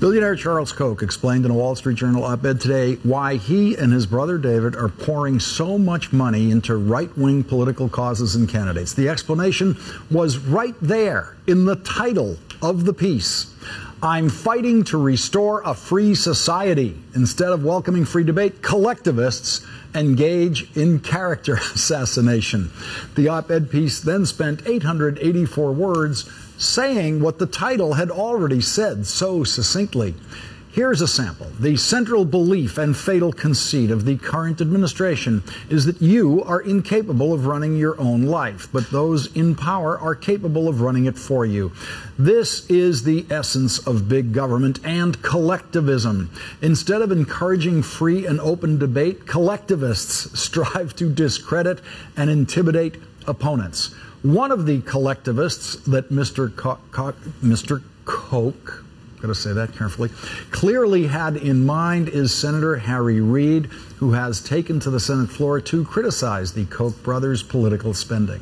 Billionaire Charles Koch explained in a Wall Street Journal op-ed today why he and his brother David are pouring so much money into right-wing political causes and candidates. The explanation was right there in the title of the piece. I'm fighting to restore a free society. Instead of welcoming free debate, collectivists engage in character assassination. The op-ed piece then spent 884 words saying what the title had already said so succinctly. Here's a sample. The central belief and fatal conceit of the current administration is that you are incapable of running your own life, but those in power are capable of running it for you. This is the essence of big government and collectivism. Instead of encouraging free and open debate, collectivists strive to discredit and intimidate opponents. One of the collectivists that Mr. Koch, got to say that carefully, clearly had in mind is Senator Harry Reid, who has taken to the Senate floor to criticize the Koch brothers' political spending.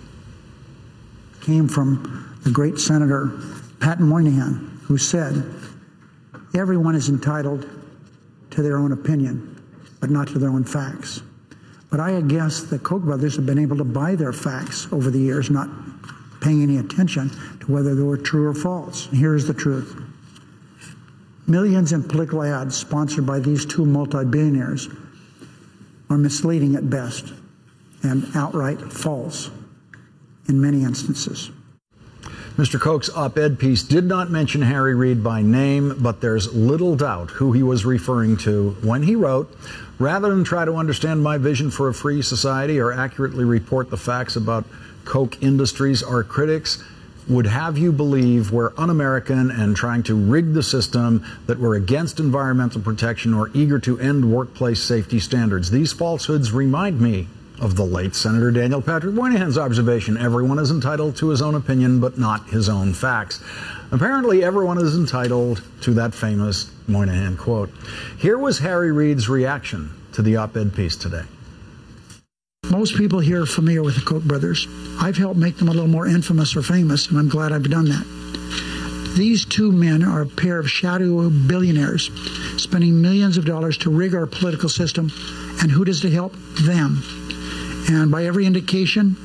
Came from the great Senator Pat Moynihan, who said, everyone is entitled to their own opinion, but not to their own facts. But I guess the Koch brothers have been able to buy their facts over the years, not paying any attention to whether they were true or false. And here's the truth. Millions in political ads sponsored by these two multi-billionaires are misleading at best and outright false in many instances. Mr. Koch's op-ed piece did not mention Harry Reid by name, but there's little doubt who he was referring to when he wrote, rather than try to understand my vision for a free society or accurately report the facts about Koch Industries, our critics would have you believe we're un-American and trying to rig the system, that we're against environmental protection or eager to end workplace safety standards. These falsehoods remind me of the late Senator Daniel Patrick Moynihan's observation, everyone is entitled to his own opinion, but not his own facts. Apparently, everyone is entitled to that famous Moynihan quote. Here was Harry Reid's reaction to the op-ed piece today. Most people here are familiar with the Koch brothers. I've helped make them a little more infamous or famous, and I'm glad I've done that. These two men are a pair of shadow billionaires spending millions of dollars to rig our political system, and who does it help? Them. And by every indication,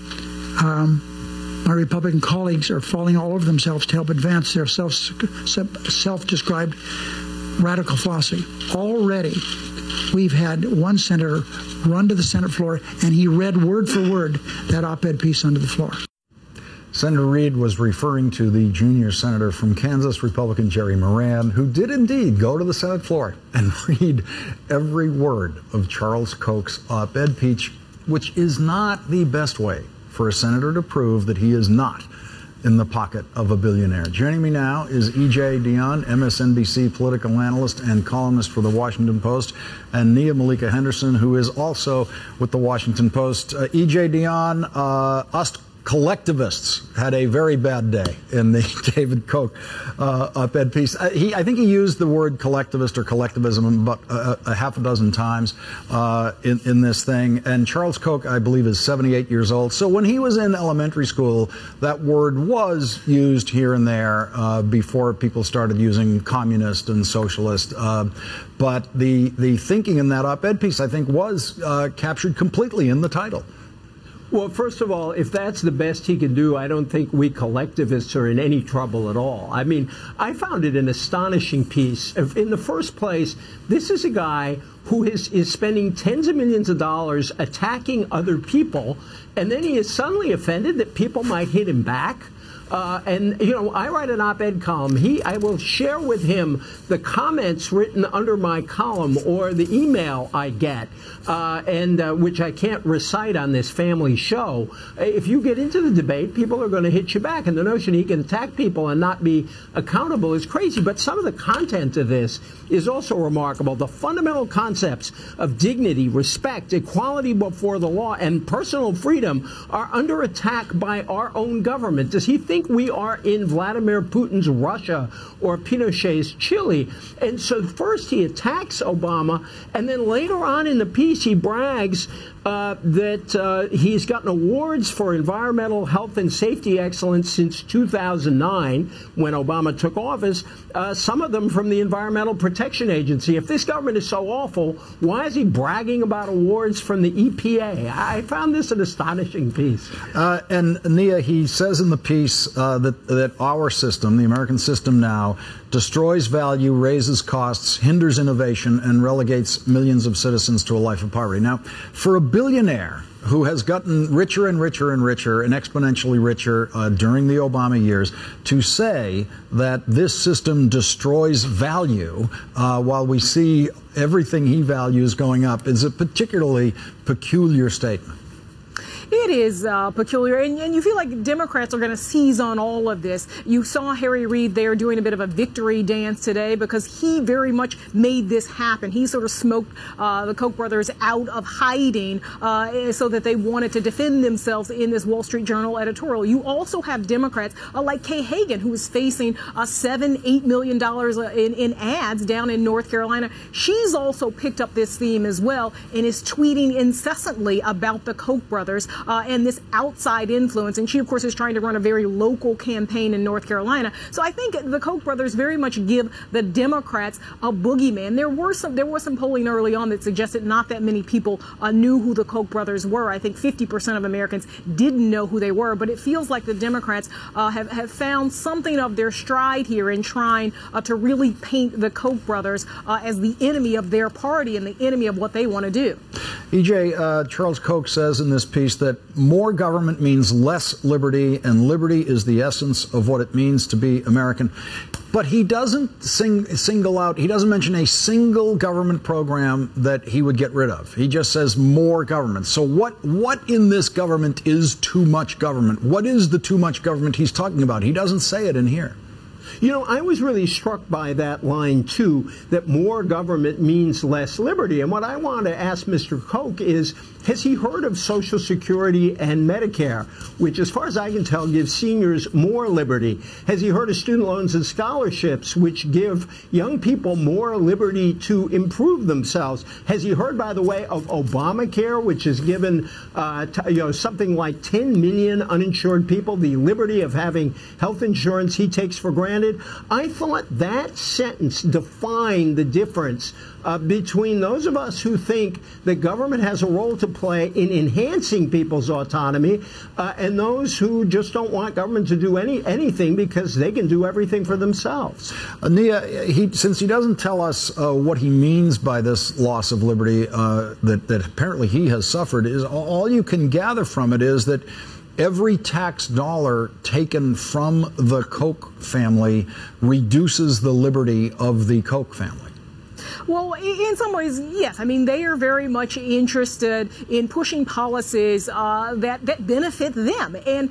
my Republican colleagues are falling all over themselves to help advance their self-described radical philosophy. Already, we've had one senator run to the Senate floor, and he read word for word that op-ed piece onto the floor. Senator Reid was referring to the junior senator from Kansas, Republican Jerry Moran, who did indeed go to the Senate floor and read every word of Charles Koch's op-ed piece, which is not the best way for a senator to prove that he is not in the pocket of a billionaire. Joining me now is E.J. Dionne, MSNBC political analyst and columnist for the Washington Post, and Nia Malika Henderson, who is also with the Washington Post. E.J. Dionne, us collectivists had a very bad day in the David Koch op-ed piece. I think he used the word collectivist or collectivism about a half a dozen times in this thing. And Charles Koch, I believe, is 78 years old. So when he was in elementary school, that word was used here and there before people started using communist and socialist. But the thinking in that op-ed piece, I think, was captured completely in the title. Well, first of all, if that's the best he can do, I don't think we collectivists are in any trouble at all. I mean, I found it an astonishing piece. In the first place, this is a guy who is spending tens of millions of dollars attacking other people, and then he is suddenly offended that people might hit him back. And, you know, I write an op-ed column. I will share with him the comments written under my column or the email I get, which I can't recite on this family show. If you get into the debate, people are going to hit you back. And the notion he can attack people and not be accountable is crazy. But some of the content of this is also remarkable. The fundamental concepts of dignity, respect, equality before the law, and personal freedom are under attack by our own government. Does he think we are in Vladimir Putin's Russia or Pinochet's Chile? And so first he attacks Obama, and then later on in the piece he brags that he's gotten awards for environmental health and safety excellence since 2009, when Obama took office, some of them from the Environmental Protection Agency. If this government is so awful, why is he bragging about awards from the EPA? I found this an astonishing piece. And Nia, he says in the piece that our system, the American system now, destroys value, raises costs, hinders innovation, and relegates millions of citizens to a life of poverty. Now, for a billionaire who has gotten richer and richer and richer and exponentially richer during the Obama years, to say that this system destroys value while we see everything he values going up is a particularly peculiar statement. It is peculiar, and you feel like Democrats are going to seize on all of this. You saw Harry Reid there doing a bit of a victory dance today because he very much made this happen. He sort of smoked the Koch brothers out of hiding so that they wanted to defend themselves in this Wall Street Journal editorial. You also have Democrats like Kay Hagan, who is facing $7-8 million in ads down in North Carolina. She's also picked up this theme as well and is tweeting incessantly about the Koch brothers and this outside influence. And she, of course, is trying to run a very local campaign in North Carolina. So I think the Koch brothers very much give the Democrats a boogeyman. There was some polling early on that suggested not that many people knew who the Koch brothers were. I think 50% of Americans didn't know who they were. But it feels like the Democrats have found something of their stride here in trying to really paint the Koch brothers as the enemy of their party and the enemy of what they want to do. EJ, Charles Koch says in this piece that more government means less liberty, and liberty is the essence of what it means to be American. But he doesn't single out, he doesn't mention a single government program that he would get rid of. He just says more government. So what in this government is too much government? What is the too much government he's talking about? He doesn't say it in here. You know, I was really struck by that line, too, that more government means less liberty. And what I want to ask Mr. Koch is, has he heard of Social Security and Medicare, which, as far as I can tell, gives seniors more liberty? Has he heard of student loans and scholarships, which give young people more liberty to improve themselves? Has he heard, by the way, of Obamacare, which has given something like 10 million uninsured people the liberty of having health insurance he takes for granted? I thought that sentence defined the difference between those of us who think that government has a role to play in enhancing people's autonomy and those who just don't want government to do anything because they can do everything for themselves. Nia, since he doesn't tell us what he means by this loss of liberty that apparently he has suffered, is all you can gather from it is that every tax dollar taken from the Koch family reduces the liberty of the Koch family. Well, in some ways, yes. I mean, they are very much interested in pushing policies that benefit them. And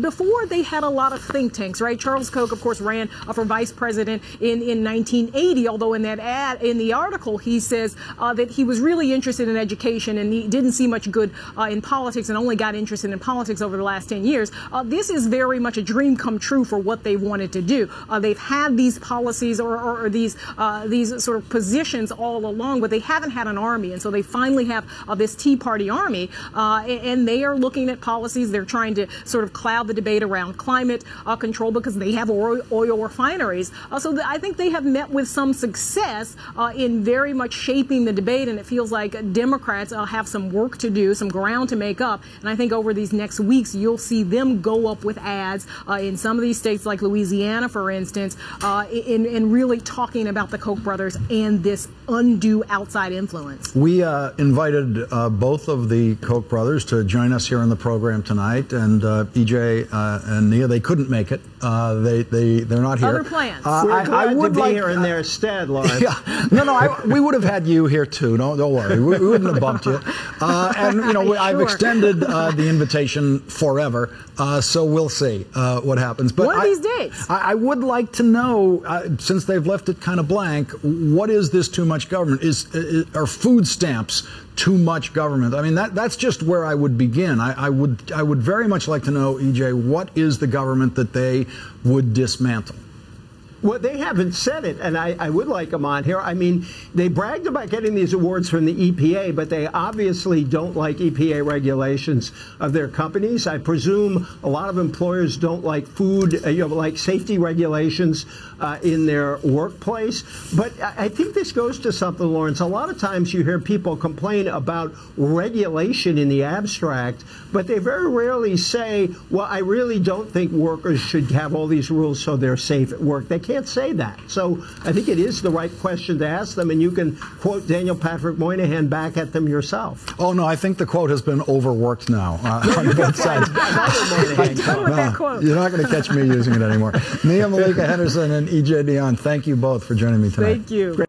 before they had a lot of think tanks, right? Charles Koch, of course, ran for vice president in 1980, although in the article, he says that he was really interested in education and he didn't see much good in politics and only got interested in politics over the last 10 years. This is very much a dream come true for what they wanted to do. They've had these policies or these sort of positions all along, but they haven't had an army, and so they finally have this Tea Party army, and they are looking at policies. They're trying to sort of cloud the debate around climate control because they have oil refineries. So I think they have met with some success in very much shaping the debate, and it feels like Democrats have some work to do, some ground to make up, and I think over these next weeks you'll see them go up with ads in some of these states like Louisiana, for instance, in really talking about the Koch brothers and this undue outside influence. We invited both of the Koch brothers to join us here on the program tonight, and EJ and Nia, they couldn't make it. They're not here. Other plans. We're glad to be here in their stead, Lawrence. Yeah. No, we would have had you here too. Don't worry. We wouldn't have bumped you. And you know, I've extended the invitation forever, so we'll see what happens. But one of these days, I would like to know, since they've left it kind of blank, what is this too much government? Are food stamps too much government? I mean, that's just where I would begin. I would very much like to know, EJ, what is the government that they would dismantle? Well, they haven't said it, and I would like them on here. I mean, they bragged about getting these awards from the EPA, but they obviously don't like EPA regulations of their companies. I presume a lot of employers don't like food, like safety regulations in their workplace. But I think this goes to something, Lawrence. A lot of times you hear people complain about regulation in the abstract, but they very rarely say, well, I really don't think workers should have all these rules so they're safe at work. They can't say that. So I think it is the right question to ask them, and you can quote Daniel Patrick Moynihan back at them yourself. Oh, no, I think the quote has been overworked now on both sides. You're not going to catch me using it anymore. Mia Malika Henderson and E.J. Dionne, thank you both for joining me tonight. Thank you.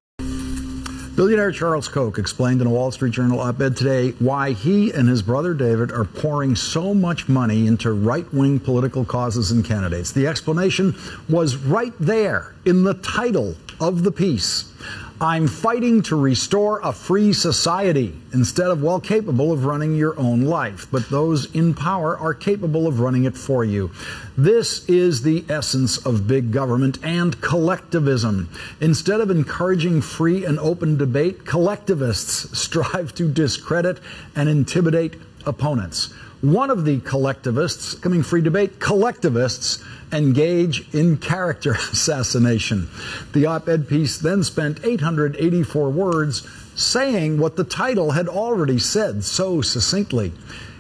Billionaire Charles Koch explained in a Wall Street Journal op-ed today why he and his brother David are pouring so much money into right-wing political causes and candidates. The explanation was right there in the title of the piece. I'm fighting to restore a free society instead of, well, capable of running your own life. But those in power are capable of running it for you. This is the essence of big government and collectivism. Instead of encouraging free and open debate, collectivists strive to discredit and intimidate opponents. One of the collectivists, coming free debate, collectivists engage in character assassination. The op-ed piece then spent 884 words saying what the title had already said so succinctly.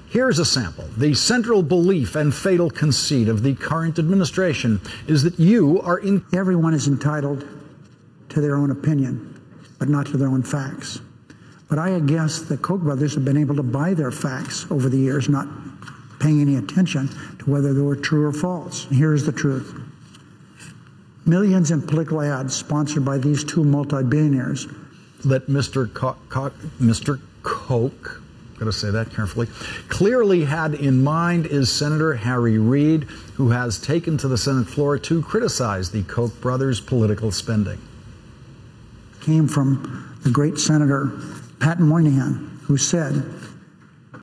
Here's a sample. The central belief and fatal conceit of the current administration is that you are in... Everyone is entitled to their own opinion, but not to their own facts. But I guess the Koch brothers have been able to buy their facts over the years, not paying any attention to whether they were true or false. And here's the truth. Millions in political ads sponsored by these two multi-billionaires. That Mr. Koch, got to say that carefully, clearly had in mind is Senator Harry Reid, who has taken to the Senate floor to criticize the Koch brothers' political spending. Came from the great Senator Pat Moynihan, who said,